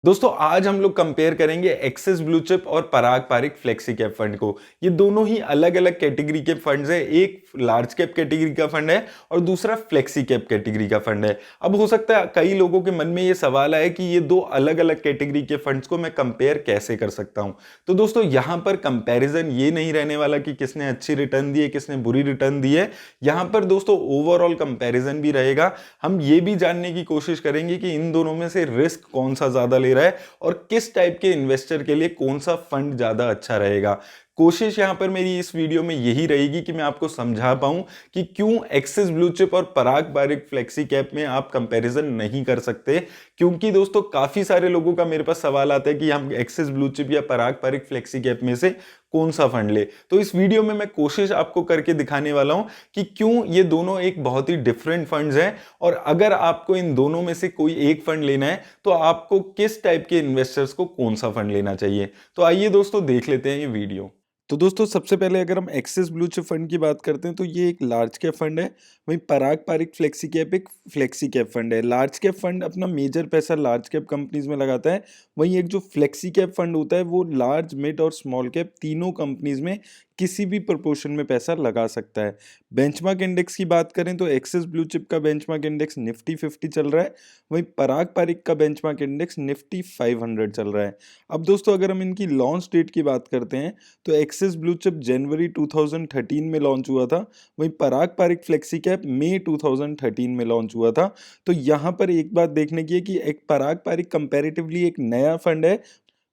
दोस्तों आज हम लोग कंपेयर करेंगे एक्सिस ब्लू चिप और पराग पारिक फ्लेक्सी कैप फंड को। ये दोनों ही अलग अलग कैटेगरी के फंड्स है। एक लार्ज कैप कैटेगरी का फंड है और दूसरा फ्लेक्सी कैप कैटेगरी का फंड है। अब हो सकता है कई लोगों के मन में ये सवाल आए कि ये दो अलग अलग कैटेगरी के फंड्स को मैं कंपेयर कैसे कर सकता हूं। तो दोस्तों यहां पर कंपैरिजन ये नहीं रहने वाला कि किसने अच्छी रिटर्न दी है किसने बुरी रिटर्न दी है। यहां पर दोस्तों ओवरऑल कंपैरिजन भी रहेगा। हम ये भी जानने की कोशिश करेंगे कि इन दोनों में से रिस्क कौन सा ज्यादा ले रहा है और किस टाइप के इन्वेस्टर के लिए कौन सा फंड ज्यादा अच्छा रहेगा। कोशिश यहां पर मेरी इस वीडियो में यही रहेगी कि मैं आपको समझा पाऊं कि क्यों एक्सिस ब्लू चिप और पराग पारिक फ्लेक्सी कैप में आप कंपैरिजन नहीं कर सकते। क्योंकि दोस्तों काफी सारे लोगों का मेरे पास सवाल आता है कि हम एक्सिस ब्लू चिप या पराग पारिक फ्लेक्सी कैप में से कौन सा फंड ले। तो इस वीडियो में मैं कोशिश आपको करके दिखाने वाला हूं कि क्यों ये दोनों एक बहुत ही डिफरेंट फंड्स हैं और अगर आपको इन दोनों में से कोई एक फंड लेना है तो आपको किस टाइप के इन्वेस्टर्स को कौन सा फंड लेना चाहिए। तो आइए दोस्तों देख लेते हैं ये वीडियो। तो दोस्तों सबसे पहले अगर हम एक्सिस ब्लू चिप फंड की बात करते हैं तो ये एक लार्ज कैप फंड है। वहीं पराग पारिक फ्लेक्सी कैप एक फ्लेक्सी कैप फंड है। लार्ज कैप फंड अपना मेजर पैसा लार्ज कैप कंपनीज में लगाता है। वहीं एक जो फ्लेक्सी कैप फंड होता है वो लार्ज मिड और स्मॉल कैप तीनों कंपनीज में किसी भी प्रोपोर्शन में पैसा लगा सकता है। बेंचमार्क इंडेक्स की बात करें तो एक्सिस ब्लू चिप का बेंचमार्क इंडेक्स निफ्टी 50 चल रहा है। वहीं पराग पारिक का बेंचमार्क इंडेक्स निफ्टी 500 चल रहा है। अब दोस्तों अगर हम इनकी लॉन्च डेट की बात करते हैं तो एक्सिस ब्लू चिप जनवरी 2013 में लॉन्च हुआ था। वहीं पराग पारिक फ्लेक्सी कैप मई 2013 में लॉन्च हुआ था। तो यहाँ पर एक बात देखने की है कि एक पराग पारिक कंपैरेटिवली एक नया फंड है।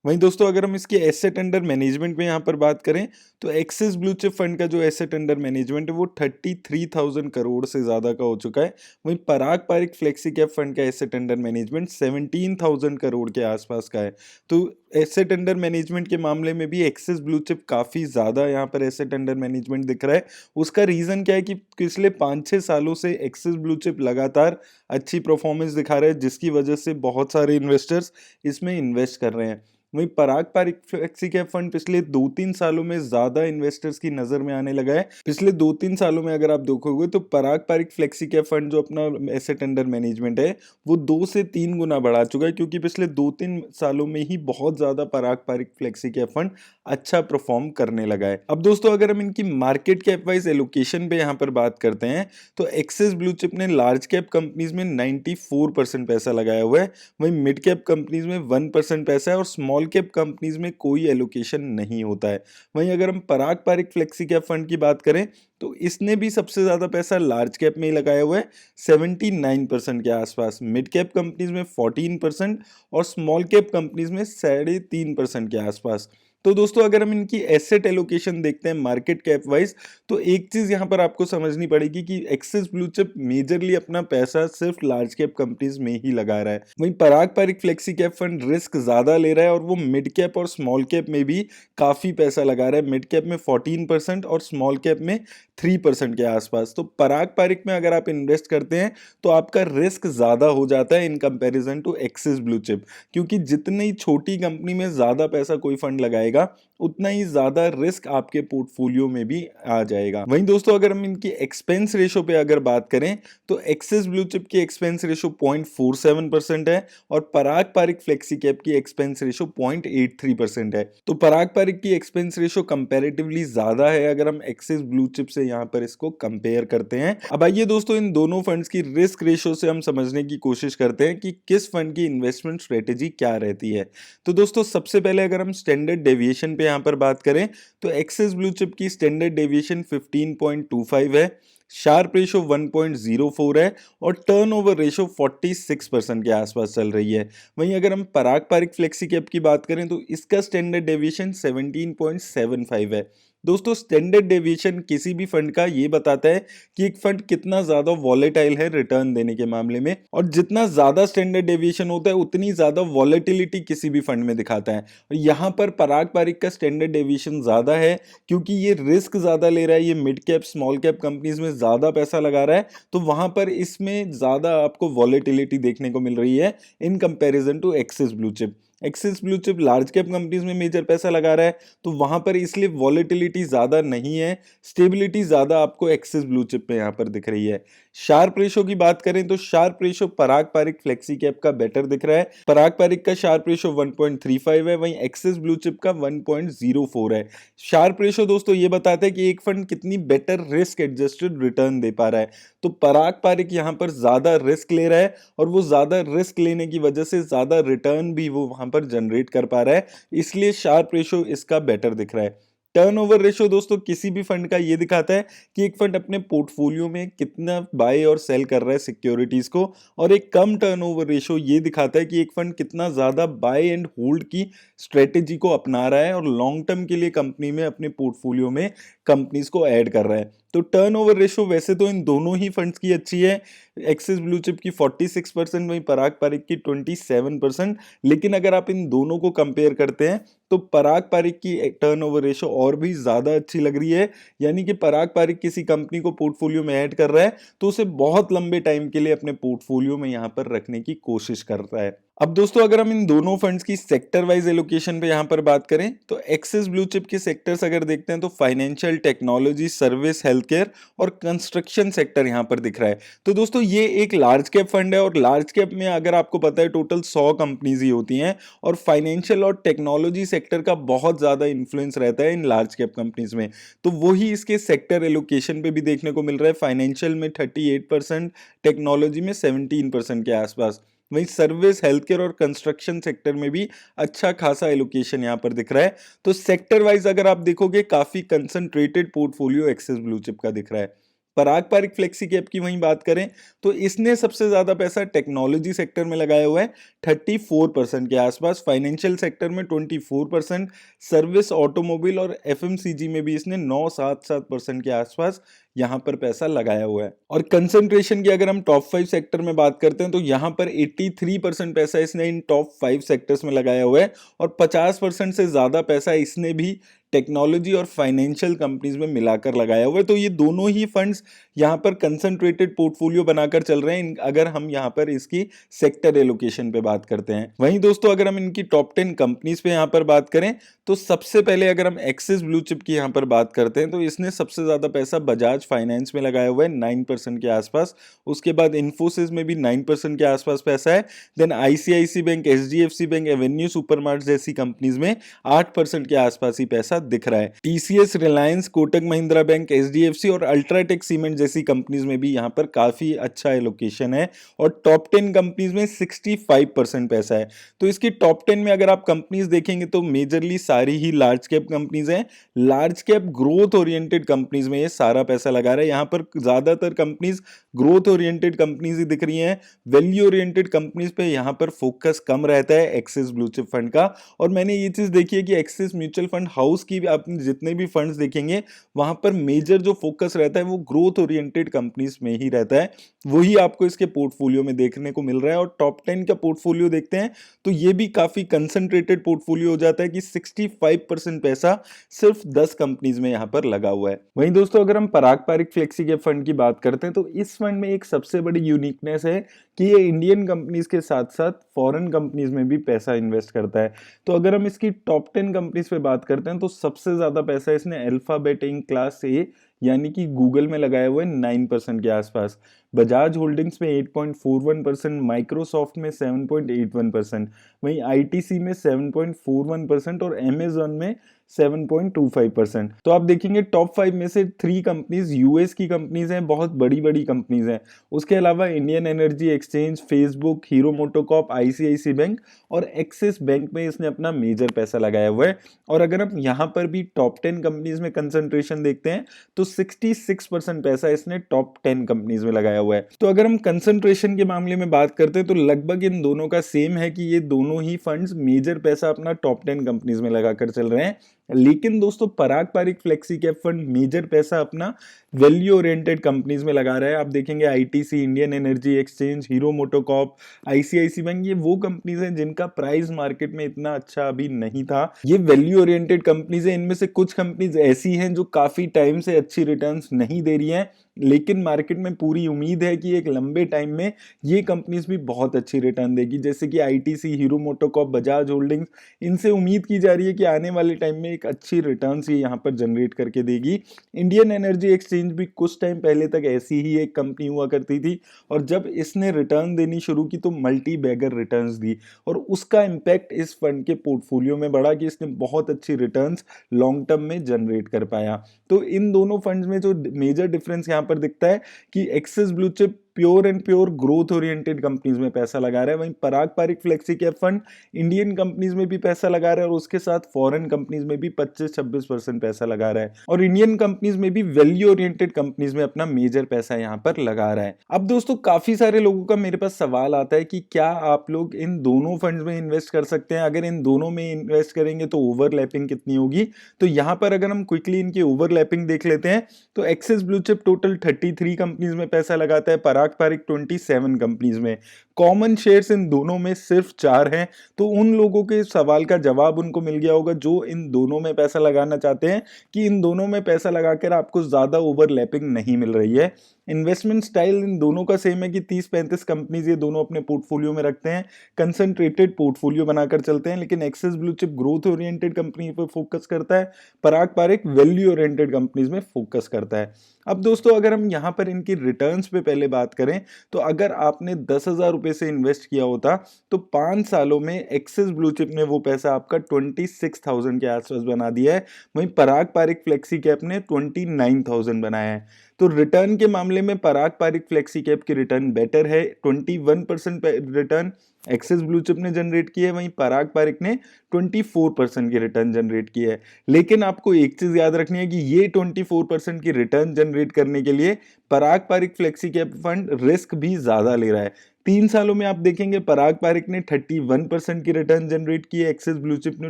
वहीं दोस्तों अगर हम इसके एसेट अंडर मैनेजमेंट में यहाँ पर बात करें तो एक्सिस ब्लू चिप फंड का जो एसेट अंडर मैनेजमेंट है वो 33,000 करोड़ से ज़्यादा का हो चुका है। वहीं Parag Parikh flexi cap fund का एसेट अंडर मैनेजमेंट 17,000 करोड़ के आसपास का है। तो एसेट अंडर मैनेजमेंट के मामले में भी एक्सिस ब्लू चिप काफ़ी ज़्यादा यहाँ पर एसेट अंडर मैनेजमेंट दिख रहा है। उसका रीज़न क्या है कि पिछले 5-6 सालों से एक्सिस ब्लू चिप लगातार अच्छी परफॉर्मेंस दिखा रहा है जिसकी वजह से बहुत सारे इन्वेस्टर्स इसमें इन्वेस्ट कर रहे हैं। वहीं Parag Parikh flexi cap fund पिछले 2-3 सालों में ज्यादा इन्वेस्टर्स की नजर में आने लगा है। पिछले 2-3 सालों में अगर आप देखोगे तो पराग पारिक फ्लेक्सी कैप फंड जो अपना एसेट अंडर मैनेजमेंट है वो 2 से 3 गुना बढ़ा चुका है क्योंकि पिछले 2-3 सालों में ही बहुत ज्यादा पराग पारिक फ्लेक्सी कैप फंड अच्छा परफॉर्म करने लगा है। अब दोस्तों अगर हम इनकी मार्केट कैप वाइज एलोकेशन पे यहाँ पर बात करते हैं तो एक्सिस ब्लू चिप ने लार्ज कैप कंपनीज में 94% पैसा लगाया हुआ है। वहीं मिड कैप कंपनीज में 1% पैसा है और स्मॉल कैप कंपनीज में कोई एलोकेशन नहीं होता है। वहीं अगर हम पराग पारिक फ्लेक्सी कैप फंड की बात करें तो इसने भी सबसे ज्यादा पैसा लार्ज कैप में ही लगाया हुआ है 79% के आसपास, मिड कैप कंपनीज में 14% और स्मॉल कैप कंपनीज में 3.5% के आसपास। तो दोस्तों अगर हम इनकी एसेट एलोकेशन देखते हैं मार्केट कैप वाइज तो एक चीज यहां पर आपको समझनी पड़ेगी कि एक्सिस ब्लू चिप मेजरली अपना पैसा सिर्फ लार्ज कैप कंपनीज में ही लगा रहा है। वहीं Parag Parikh flexi cap fund risk ज्यादा ले रहा है और वो मिड कैप और स्मॉल कैप में भी काफी पैसा लगा रहा है। मिड कैप में 14% और स्मॉल कैप में 3% के आसपास। तो पराग पारिक में अगर आप इन्वेस्ट करते हैं तो आपका रिस्क ज्यादा हो जाता है in comparison to Axis blue chip, क्योंकि जितनी छोटी कंपनी में ज्यादा पैसा कोई फंड लगाएगा उतना ही ज्यादा रिस्क आपके पोर्टफोलियो में भी आ जाएगा। वहीं दोस्तों अगर हम इनकी एक्सपेंस रेशो पे अगर बात करें तो एक्सिस ब्लू चिप की एक्सपेंस रेशो 0.47% है और पराग पारिक फ्लेक्सी कैप की एक्सपेंस रेशो 0.83% है। तो पराग पारिक की एक्सपेंस रेशो कंपैरेटिवली ज्यादा है अगर हम एक्सिस ब्लू चिप से यहाँ पर इसको कंपेयर करते हैं। अब आइए दोस्तों इन दोनों फंड्स की रिस्क रेशो से हम समझने की कोशिश करते हैं कि किस फंड की इन्वेस्टमेंट स्ट्रेटेजी क्या रहती है। तो दोस्तों सबसे पहले अगर हम स्टैंडर्ड डेविएशन पे यहाँ पर बात करें तो एक्सिस ब्लू चिप की स्टैंडर्ड डेविएशन 15.25 है, शार्प रेशो 1.04 है और टर्नओवर रेशो 46% के आसपास चल रही है। वहीं अगर हम पराग पारिक फ्लेक्सी कैप की बात करें तो इसका स्टैंडर्ड डेविएशन 17.75 है। दोस्तों स्टैंडर्ड डेविएशन किसी भी फंड का ये बताता है कि एक फंड कितना ज्यादा वॉलेटाइल है रिटर्न देने के मामले में, और जितना ज्यादा स्टैंडर्ड डेविएशन होता है उतनी ज्यादा वॉलेटिलिटी किसी भी फंड में दिखाता है। और यहाँ पर पराग पारिक का स्टैंडर्ड डेविएशन ज्यादा है क्योंकि ये रिस्क ज्यादा ले रहा है, ये mid cap small cap companies में ज्यादा पैसा लगा रहा है, तो वहां पर इसमें ज्यादा आपको वॉलेटिलिटी देखने को मिल रही है in comparison to Axis blue chip. Axis blue chip large cap companies में मेजर पैसा लगा रहा है, तो वहां पर इसलिए वॉलेटिलिटी ज्यादा नहीं है, स्टेबिलिटी ज्यादा आपको एक्सिस ब्लू चिप में यहाँ पर दिख रही है। शार्प रेशो की बात करें तो शार्प रेशो पराग पारिक फ्लेक्सी कैप का बेटर दिख रहा है। पराग पारिक का शार्प रेशो 1.35 है, वहीं एक्सिस ब्लू चिप का 1.04 है। शार्प रेशो दोस्तों ये बताता है कि एक फंड कितनी बेटर रिस्क एडजस्टेड रिटर्न दे पा रहा है। तो पराग पारिक यहाँ पर ज्यादा रिस्क ले रहा है और वो ज्यादा रिस्क लेने की वजह से ज्यादा रिटर्न भी वो वहां पर जनरेट कर पा रहा है, इसलिए शार्प रेशो इसका बेटर दिख रहा है। टर्नओवर रेशो दोस्तों किसी भी फंड का ये दिखाता है कि एक फंड अपने पोर्टफोलियो में कितना बाय और सेल कर रहा है सिक्योरिटीज को, और एक कम टर्नओवर रेशो ये दिखाता है कि एक फंड कितना ज्यादा बाय एंड होल्ड की स्ट्रेटेजी को अपना रहा है और लॉन्ग टर्म के लिए कंपनी में अपने पोर्टफोलियो में कंपनीज को ऐड कर रहा है। तो टर्नओवर रेशो वैसे तो इन दोनों ही फंड्स की अच्छी है, एक्सिस ब्लू चिप की 46%, वहीं पराग पारिक की 27%, लेकिन अगर आप इन दोनों को कंपेयर करते हैं तो पराग पारिक की टर्नओवर रेशो और भी ज्यादा अच्छी लग रही है। यानी कि पराग पारिक किसी कंपनी को पोर्टफोलियो में ऐड कर रहा है तो उसे बहुत लंबे टाइम के लिए अपने पोर्टफोलियो में यहां पर रखने की कोशिश करता है। अब दोस्तों अगर हम इन दोनों फंड्स की सेक्टर वाइज एलोकेशन पे यहां पर बात करें तो एक्सिस ब्लू चिप के सेक्टर्स अगर देखते हैं तो financial, technology, service, health care और कंस्ट्रक्शन सेक्टर यहां पर दिख रहा है। तो दोस्तों ये एक लार्ज कैप फंड है और लार्ज कैप में अगर आपको पता है टोटल 100 कंपनीज ही होती हैं और फाइनेंशियल और टेक्नोलॉजी सेक्टर का बहुत ज्यादा इंफ्लुएंस रहता है इन लार्ज कैप कंपनीज में। तो वही इसके सेक्टर एलोकेशन पे भी देखने को मिल रहा है, फाइनेंशियल में 38%, टेक्नोलॉजी में 17% के आसपास, वहीं सर्विस, हेल्थ केयर और कंस्ट्रक्शन सेक्टर में भी अच्छा खासा एलोकेशन यहां पर दिख रहा है। तो सेक्टर वाइज अगर आप देखोगे काफी concentrated portfolio axis blue chip का दिख रहा है। पराग पारिक फ्लेक्सी कैप की वहीं बात करें तो इसने सबसे ज्यादा पैसा टेक्नोलॉजी सेक्टर में लगाया हुआ है 34% के आसपास, फाइनेंशियल सेक्टर में 24%, सर्विस, ऑटोमोबाइल और एफएमसीजी में भी इसने 9-7% के आसपास यहां पर पैसा लगाया हुआ है। और कंसंट्रेशन की अगर हम टॉप 5 सेक्टर में बात करते हैं तो यहां पर 83% पैसा इसने इन टॉप 5 सेक्टर्स में लगाया हुआ है और 50% से ज्यादा पैसा इसने भी टेक्नोलॉजी और फाइनेंशियल कंपनीज में मिलाकर लगाया हुआ है। तो ये दोनों ही फंड्स यहाँ पर कंसंट्रेटेड पोर्टफोलियो बनाकर चल रहे हैं अगर हम यहाँ पर इसकी सेक्टर एलोकेशन पे बात करते हैं। वहीं दोस्तों अगर हम इनकी टॉप 10 कंपनीज पे यहाँ पर बात करें तो सबसे पहले अगर हम एक्सिस ब्लू चिप की यहाँ पर बात करते हैं तो इसने सबसे ज्यादा पैसा बजाज फाइनेंस में लगाया हुआ है 9% के आसपास, उसके बाद इन्फोसिस में भी 9% के आसपास पैसा है, then ICICI bank, HDFC bank, Avenue Supermart जैसी कंपनीज में 8% के आसपास ही पैसा दिख रहा है। TCS, Reliance, Kotak Mahindra bank, HDFC और अल्ट्राटेक सीमेंट जैसी कंपनीज में भी यहाँ पर काफी अच्छा एलोकेशन है और टॉप 10 कंपनीज में 65% पैसा है। तो इसकी टॉप 10 में अगर आप कंपनीज देखेंगे तो मेजरली सारी ही लार्ज कैप कंपनीज हैं, large cap growth oriented companies में ये सारा पैसा लगा रहा है। यहाँ पर ज्यादातर कंपनीज ग्रोथ ओरिएंटेड कंपनीज ही दिख रही हैं, वैल्यू ओरिएंटेड कंपनीज पे यहाँ पर फोकस कम रहता है एक्सिस ब्लू चिप फंड का। और मैंने ये चीज देखी है कि एक्सिस म्यूचुअल फंड हाउस की भी आप जितने भी फंड्स देखेंगे वहां पर मेजर जो फोकस रहता है वो ग्रोथ ओरिएंटेड कंपनीज में ही रहता है, वही आपको इसके पोर्टफोलियो में देखने को मिल रहा है। और टॉप 10 का पोर्टफोलियो देखते हैं तो ये भी काफी कंसंट्रेटेड पोर्टफोलियो हो जाता है कि 65% पैसा सिर्फ 10 कंपनीज में यहां पर लगा हुआ है। वहीं दोस्तों अगर हम पराग पारिक फ्लेक्सी कैप फंड की बात करते हैं तो इस फंड में एक सबसे बड़ी यूनिकनेस है कि ये इंडियन कंपनीज के साथ साथ फॉरेन कंपनीज में भी पैसा इन्वेस्ट करता है। तो अगर हम इसकी टॉप 10 कंपनीज पे बात करते हैं तो सबसे ज्यादा पैसा इसने अल्फाबेट इंक, क्लास ए यानी कि गूगल में लगाया हुआ है 9% के आसपास, बजाज होल्डिंग्स में 8.41%, माइक्रोसॉफ्ट में 7.81%, वहीं आईटीसी में 7.41% और अमेजॉन में 7.25%। तो आप देखेंगे टॉप 5 में से 3 कंपनीज यूएस की कंपनीज हैं, बहुत बड़ी बड़ी कंपनीज हैं। उसके अलावा Indian Energy Exchange, Facebook, Hero MotoCorp, ICICI bank और एक्सिस बैंक में इसने अपना मेजर पैसा लगाया हुआ है। और अगर हम यहाँ पर भी टॉप 10 कंपनीज में कंसंट्रेशन देखते हैं तो 66% पैसा इसने टॉप 10 कंपनीज में लगाया हुआ है। तो अगर हम कंसंट्रेशन के मामले में बात करते हैं तो लगभग इन दोनों का सेम है कि ये दोनों ही फंड्स मेजर पैसा अपना टॉप 10 कंपनीज में लगाकर चल रहे हैं। लेकिन दोस्तों Parag Parikh flexi cap fund major पैसा अपना वैल्यू ओरिएंटेड कंपनीज में लगा रहा है। आप देखेंगे ITC, Indian Energy Exchange, Hero MotoCorp, ICICI bank, ये वो कंपनीज हैं जिनका प्राइस मार्केट में इतना अच्छा अभी नहीं था। ये वैल्यू ओरिएंटेड कंपनीज हैं, इनमें से कुछ कंपनीज ऐसी हैं जो काफी टाइम से अच्छी रिटर्न्स नहीं दे रही हैं, लेकिन मार्केट में पूरी उम्मीद उम्मीद है कि एक लंबे टाइम में ये कंपनीज भी बहुत अच्छी रिटर्न देगी, जैसे कि ITC, hero MotoCorp, Bajaj holdings, इनसे उम्मीद की जा रही है कि आने वाले टाइम में एक अच्छी रिटर्न्स ये यहाँ पर जनरेट करके देगी। इंडियन एनर्जी एक्सचेंज भी कुछ टाइम पहले तक ऐसी ही एक कंपनी हुआ करती थी, और जब इसने रिटर्न देनी शुरू की तो मल्टी बैगर रिटर्न्स दी, और उसका इम्पैक्ट इस फंड के पोर्टफोलियो में बढ़ा कि इसने बहुत अच्छी रिटर्न्स लॉन्ग टर्म में जनरेट कर पाया। तो इन दोनों फंड्स में जो मेजर डिफरेंस यहाँ पर दिखता है कि Axis blue chip pure and pure growth oriented companies में पैसा लगा रहा है, वहीं Parag Parikh flexi cap fund Indian companies में भी पैसा लगा रहा है और उसके साथ फॉरेन कंपनीज में भी 25-26% पैसा लगा रहा है, और इंडियन कंपनीज में भी वैल्यू ओरिएंटेड कंपनीज में अपना मेजर पैसा यहाँ पर लगा रहा है। अब दोस्तों काफी सारे लोगों का मेरे पास सवाल आता है कि क्या आप लोग इन दोनों फंड्स में इन्वेस्ट कर सकते हैं, अगर इन दोनों में इन्वेस्ट करेंगे तो ओवरलैपिंग कितनी होगी। तो यहाँ पर अगर हम क्विकली इनकी ओवरलैपिंग देख लेते हैं तो axis blue chip total 33 companies में पैसा लगाता है, पराग पारिक 27 कंपनीज में। कॉमन शेयर्स इन दोनों में सिर्फ 4 हैं। तो उन लोगों के सवाल का जवाब उनको मिल गया होगा जो इन दोनों में पैसा लगाना चाहते हैं कि इन दोनों में पैसा लगाकर आपको ज्यादा ओवरलैपिंग नहीं मिल रही है। इन्वेस्टमेंट स्टाइल इन दोनों का सेम है कि 30-35 कंपनीज ये दोनों अपने पोर्टफोलियो में रखते हैं, कंसंट्रेटेड पोर्टफोलियो बनाकर चलते हैं, लेकिन axis blue chip growth oriented company पर फोकस करता है, पराग पारिक वैल्यू ओरिएंटेड कंपनीज में फोकस करता है। अब दोस्तों अगर हम यहाँ पर इनकी रिटर्न्स पे पहले बात करें तो अगर आपने 10,000 रुपए से इन्वेस्ट किया होता तो 5 सालों में एक्सिस ब्लू चिप ने वो पैसा आपका 26,000 के आसपास बना दिया है, वहीं पराग पारिक फ्लेक्सी कैप ने 29,000 बनाया है। तो रिटर्न के मामले में पराग पारिक फ्लेक्सी कैप की रिटर्न बेटर है, 21% रिटर्न एक्सिस ब्लू चिप ने जनरेट की है, वहीं पराग पारिक ने 24% की रिटर्न जनरेट की है। लेकिन आपको एक चीज याद रखनी है कि ये 24% की रिटर्न जनरेट करने के लिए Parag Parikh flexi cap fund risk भी ज्यादा ले रहा है। 3 सालों में आप देखेंगे पराग पारिक ने 31% की रिटर्न जनरेट की है, एक्सिस ब्लू चिप ने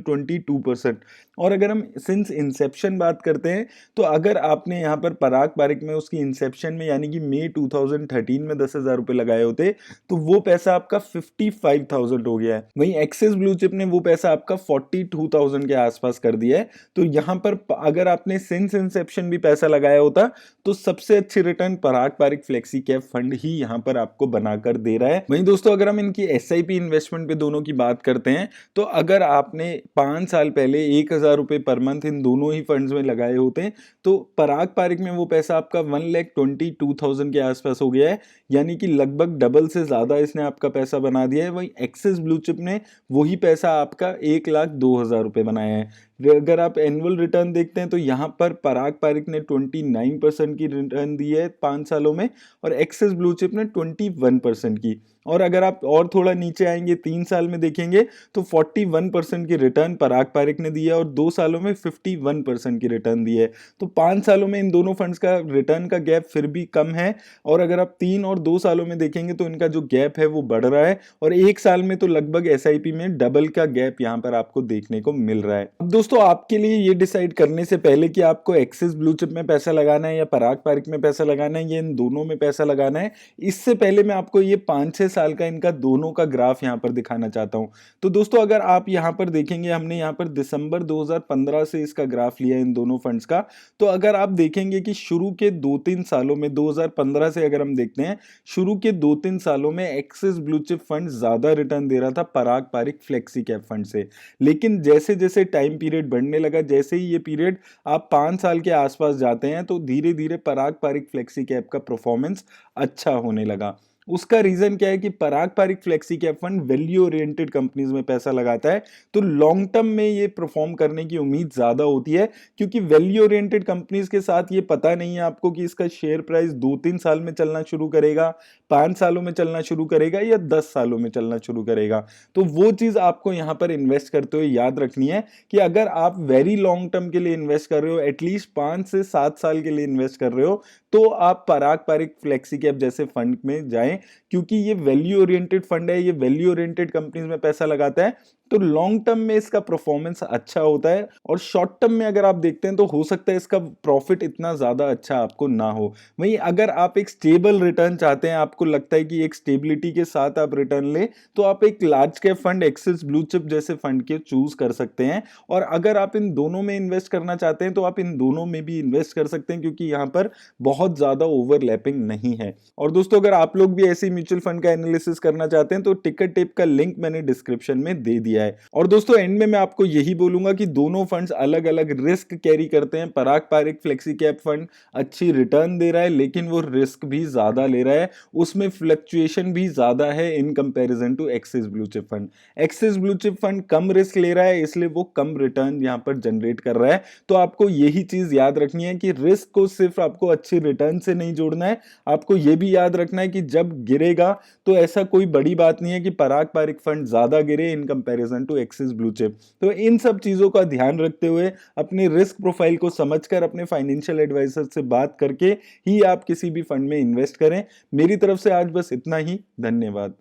22%। और अगर हम सिंस इंसेप्शन बात करते हैं तो अगर आपने यहाँ पर पराग पारिक में उसकी इंसेप्शन में यानी कि मई 2013 में 10,000 रुपए लगाए होते तो वो पैसा आपका 55,000 हो गया है, वहीं एक्सिस ब्लू चिप ने वो पैसा आपका 42,000 के आसपास कर दिया है। तो यहाँ पर अगर आपने सिंस इंसेप्शन भी पैसा लगाया होता तो सबसे अच्छी रिटर्न पराग पारिक फ्लेक्सी कैप फंड ही यहाँ पर आपको बनाकर दे रहा है। वहीं दोस्तों अगर हम इनकी एसआईपी इन्वेस्टमेंट पे दोनों की बात करते हैं तो अगर आपने 5 साल पहले 1,000 रुपए पर मंथ इन दोनों ही फंड्स में लगाए होते तो पराग पारिक में वो पैसा आपका 1,22,000 के आसपास हो गया है, यानी कि लगभग डबल से ज्यादा इसने आपका पैसा बना दिया है। वहीं एक्सिस ब्लू चिप ने वही पैसा आपका 1,02,000 रुपए बनाया है। अगर आप एनुअल रिटर्न देखते हैं तो यहाँ पर पराग पारिक ने 29% की रिटर्न दी है 5 सालों में और एक्सिस ब्लू चिप ने 21% की। और अगर आप और थोड़ा नीचे आएंगे 3 साल में देखेंगे तो 41% की रिटर्न पराग पारिक ने दी है और 2 सालों में 51% की रिटर्न दी है। तो 5 सालों में इन दोनों फंड्स का रिटर्न का गैप फिर भी कम है, और अगर आप 3 और 2 सालों में देखेंगे तो इनका जो गैप है वो बढ़ रहा है, और 1 साल में तो लगभग एसआईपी में डबल का गैप यहाँ पर आपको देखने को मिल रहा है। अब दोस्तों आपके लिए ये डिसाइड करने से पहले कि आपको एक्सिस ब्लू चिप में पैसा लगाना है या पराग पारिक में पैसा लगाना है या इन दोनों में पैसा लगाना है, इससे पहले मैं आपको ये 5-6 साल का इनका दोनों का ग्राफ यहाँ पर दिखाना चाहता हूँ। तो दोस्तों अगर आप यहाँ पर देखेंगे हमने यहाँ पर दिसंबर 2015 से इसका ग्राफ लिया इन दोनों फंड्स का, तो अगर आप देखेंगे कि शुरू के 2-3 सालों में 2015 से अगर हम देखते हैं शुरू के 2-3 सालों में एक्सिस ब्लू चिप फंड ज्यादा रिटर्न दे रहा था पराग पारिक फ्लेक्सी कैप फंड से, लेकिन जैसे जैसे टाइम पीरियड बढ़ने लगा, जैसे ही ये पीरियड आप 5 साल के आसपास जाते हैं तो धीरे धीरे पराग पारिक फ्लेक्सी कैप का परफॉर्मेंस अच्छा होने लगा। उसका रीजन क्या है कि Parag Parikh flexi cap fund value oriented companies में पैसा लगाता है, तो लॉन्ग टर्म में ये परफॉर्म करने की उम्मीद ज्यादा होती है, क्योंकि वैल्यू ओरिएंटेड कंपनीज के साथ ये पता नहीं है आपको कि इसका शेयर प्राइस 2-3 साल में चलना शुरू करेगा, 5 सालों में चलना शुरू करेगा या 10 सालों में चलना शुरू करेगा। तो वो चीज आपको यहाँ पर इन्वेस्ट करते हुए याद रखनी है कि अगर आप वेरी लॉन्ग टर्म के लिए इन्वेस्ट कर रहे हो, एटलीस्ट 5 से 7 साल के लिए इन्वेस्ट कर रहे हो, तो आप पराग पारिक फ्लेक्सी कैप जैसे फंड में जाएं, क्योंकि ये वैल्यू ओरिएंटेड फंड है, ये वैल्यू ओरिएंटेड कंपनीज में पैसा लगाता है, तो लॉन्ग टर्म में इसका परफॉर्मेंस अच्छा होता है, और शॉर्ट टर्म में अगर आप देखते हैं तो हो सकता है इसका प्रॉफिट इतना ज्यादा अच्छा आपको ना हो। वहीं अगर आप एक स्टेबल रिटर्न चाहते हैं, आपको लगता है कि एक स्टेबिलिटी के साथ आप रिटर्न ले, तो आप एक large cap fund Axis blue chip जैसे फंड के चूज कर सकते हैं। और अगर आप इन दोनों में इन्वेस्ट करना चाहते हैं तो आप इन दोनों में भी इन्वेस्ट कर सकते हैं, क्योंकि यहाँ पर बहुत ज्यादा ओवरलैपिंग नहीं है। और दोस्तों, अगर आप लोग भी ऐसी म्यूचुअल फंड का एनालिसिस करना चाहते हैं तो टिकर टेप का लिंक मैंने डिस्क्रिप्शन में दे दिया है। और दोस्तों, एंड में मैं आपको यही बोलूंगा कि दोनों फंड्स अलग अलग रिस्क कैरी करते हैं। पराग पारिक फ्लेक्सी कैप फंड अच्छी रिटर्न दे रहा है, लेकिन वो रिस्क भी ज्यादा ले रहा है, उसमें फ्लक्चुएशन भी ज्यादा है in comparison to Axis blue chip fund. Axis blue chip fund कम रिस्क ले रहा है, इसलिए वो कम रिटर्न यहां पर जनरेट कर रहा है। तो आपको यही चीज याद रखनी है कि रिस्क को सिर्फ आपको अच्छी रिटर्न से नहीं जोड़ना है, आपको यह भी याद रखना है कि जब गिरेगा तो ऐसा कोई बड़ी बात नहीं है कि पराग पारिक फंड ज्यादा गिरे in comparison to Axis blue chip. तो इन सब चीजों का ध्यान रखते हुए, अपने रिस्क प्रोफाइल को समझकर, अपने फाइनेंशियल एडवाइजर से बात करके ही आप किसी भी फंड में इन्वेस्ट करें। मेरी तरफ से आज बस इतना ही। धन्यवाद।